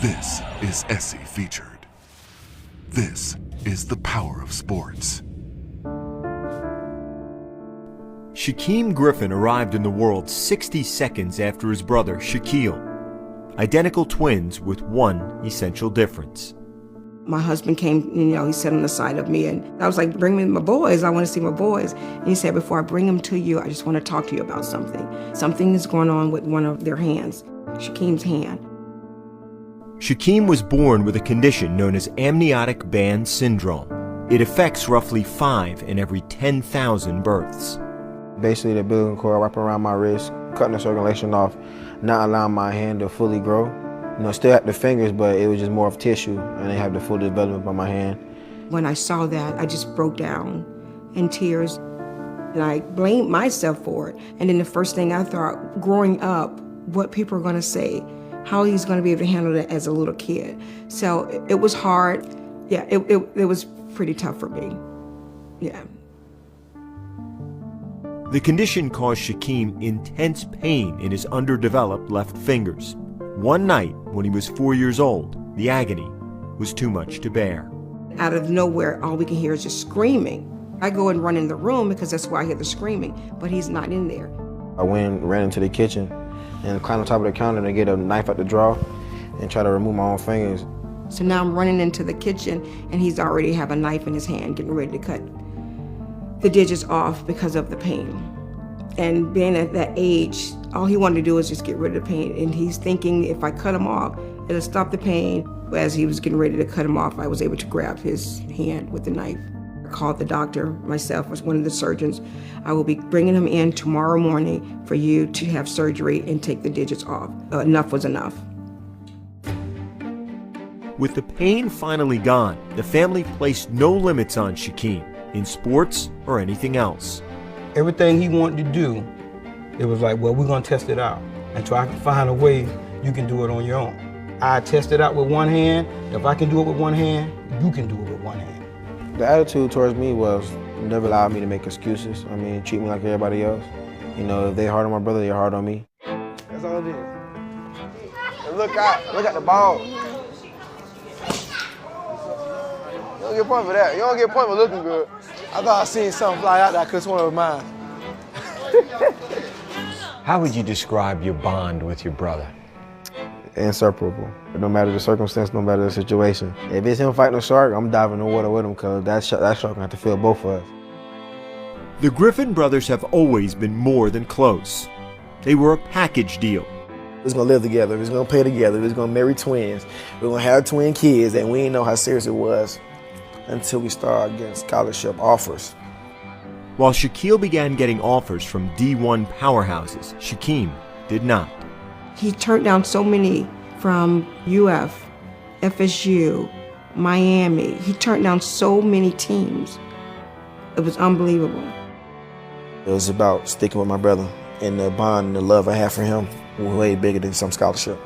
This is Essie Featured. This is the power of sports. Shaquem Griffin arrived in the world 60 seconds after his brother Shaquille. Identical twins with one essential difference. My husband came, he sat on the side of me, and I was like, bring me my boys. I want to see my boys. And he said, before I bring them to you, I just want to talk to you about something. Something is going on with one of their hands, Shaquem's hand. Shaquem was born with a condition known as amniotic band syndrome. It affects roughly 5 in every 10,000 births. Basically, the umbilical cord wrapping around my wrist, cutting the circulation off, not allowing my hand to fully grow. Still had the fingers, but it was just more of tissue. I didn't have the full development by my hand. When I saw that, I just broke down in tears, and I blamed myself for it. And then the first thing I thought, growing up, what people are going to say, how he's going to be able to handle it as a little kid. So it was hard. Yeah, it was pretty tough for me. Yeah. The condition caused Shaquem intense pain in his underdeveloped left fingers. One night, when he was 4 years old, the agony was too much to bear. Out of nowhere, all we can hear is just screaming. I go and run in the room because that's why I hear the screaming, but he's not in there. I ran into the kitchen and climbed on top of the counter to get a knife out the drawer and try to remove my own fingers. So now I'm running into the kitchen, and he's already have a knife in his hand, getting ready to cut the digits off because of the pain. And being at that age, all he wanted to do was just get rid of the pain. And he's thinking if I cut him off, it'll stop the pain. As he was getting ready to cut him off, I was able to grab his hand with the knife. I called the doctor myself, as one of the surgeons. I will be bringing him in tomorrow morning for you to have surgery and take the digits off. Enough was enough. With the pain finally gone, the family placed no limits on Shaquem, in sports or anything else. Everything he wanted to do, it was like, well, we're gonna test it out and try to find a way you can do it on your own. I test it out with one hand. If I can do it with one hand, you can do it with one hand. The attitude towards me was never allowed me to make excuses. Treat me like everybody else. If they hard on my brother, they're hard on me. That's all it is. And look at the ball. You don't get a point for that. You don't get a point for looking good. I thought I seen something fly out there. I could have sworn it was mine. How would you describe your bond with your brother? Inseparable. No matter the circumstance, no matter the situation. If it's him fighting a shark, I'm diving in the water with him because that shark gonna have to feel both of us. The Griffin brothers have always been more than close. They were a package deal. We're gonna live together, we're gonna play together, we're gonna marry twins, we're gonna have twin kids, and we didn't know how serious it was until we started getting scholarship offers. While Shaquille began getting offers from D1 powerhouses, Shaquem did not. He turned down so many from UF, FSU, Miami. He turned down so many teams. It was unbelievable. It was about sticking with my brother, and the bond and the love I have for him was way bigger than some scholarship.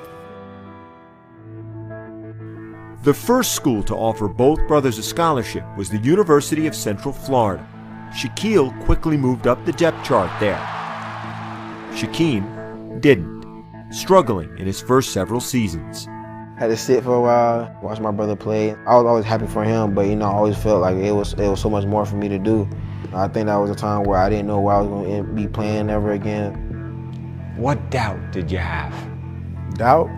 The first school to offer both brothers a scholarship was the University of Central Florida. Shaquille quickly moved up the depth chart there. Shaquem didn't, struggling in his first several seasons. Had to sit for a while, watch my brother play. I was always happy for him, but I always felt like it was so much more for me to do. I think that was a time where I didn't know where I was going to be playing ever again. What doubt did you have? Doubt?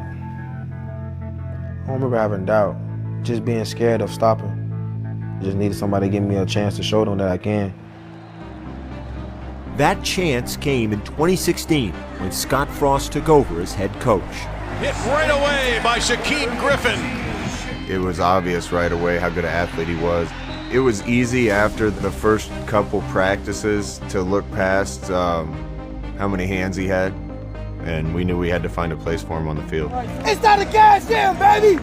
I don't remember having doubt. Just being scared of stopping. Just needed somebody to give me a chance to show them that I can. That chance came in 2016 when Scott Frost took over as head coach. Hit right away by Shaquem Griffin. It was obvious right away how good an athlete he was. It was easy after the first couple practices to look past how many hands he had, and we knew we had to find a place for him on the field. It's not a gas down, baby!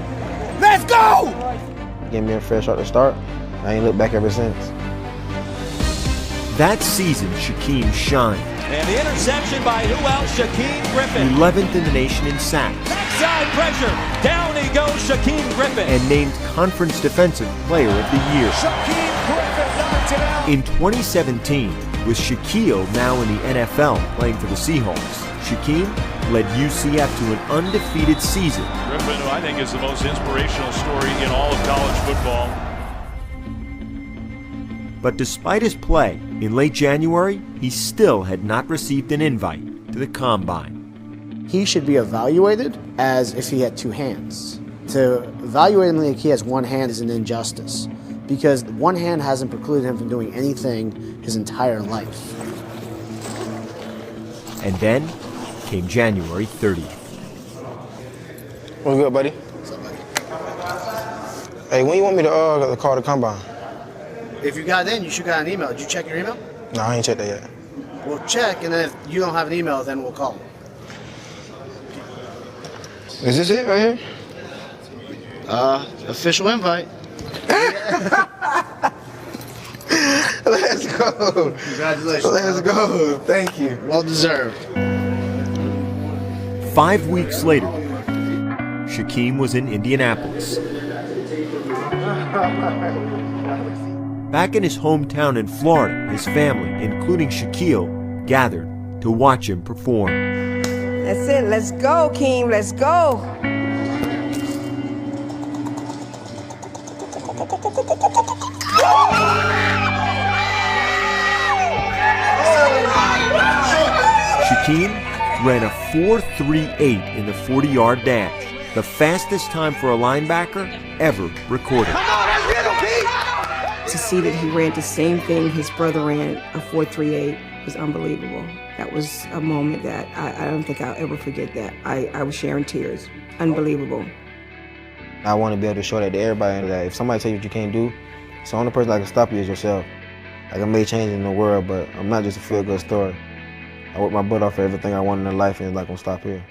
Let's go! Gave me a fair shot to start. I ain't looked back ever since. That season, Shaquem shined. And the interception by who else? Shaquem Griffin. 11th in the nation in sacks. Backside pressure. Down he goes, Shaquem Griffin. And named Conference Defensive Player of the Year. Shaquem Griffin knocked it out. In 2017, With Shaquille now in the NFL playing for the Seahawks, Shaquem led UCF to an undefeated season. Griffin, who I think is the most inspirational story in all of college football. But despite his play, in late January, he still had not received an invite to the Combine. He should be evaluated as if he had two hands. To evaluate him like he has one hand is an injustice, because one hand hasn't precluded him from doing anything his entire life. And then came January 30th. What's good, buddy? What's up, buddy? Hey, when you want me to call the Combine? If you got it in, you should got an email. Did you check your email? No, I ain't checked that yet. We'll check, and then if you don't have an email, then we'll call. Is this it right here? Official invite. Let's go. Congratulations. Let's go. Thank you. Well deserved. 5 weeks later, Shaquem was in Indianapolis. Back in his hometown in Florida, his family, including Shaquille, gathered to watch him perform. That's it. Let's go, Keem. Let's go. Shaquem ran a 4.38 in the 40-yard dash, the fastest time for a linebacker ever recorded. To see that he ran the same thing his brother ran, a 4.38, was unbelievable. That was a moment that I don't think I'll ever forget that. I was sharing tears. Unbelievable. I want to be able to show that to everybody, that if somebody tells you what you can't do, it's the only person that can stop you is yourself. Like, I made changes in the world, but I'm not just a feel-good story. I worked my butt off for everything I wanted in life, and it's not gonna stop here.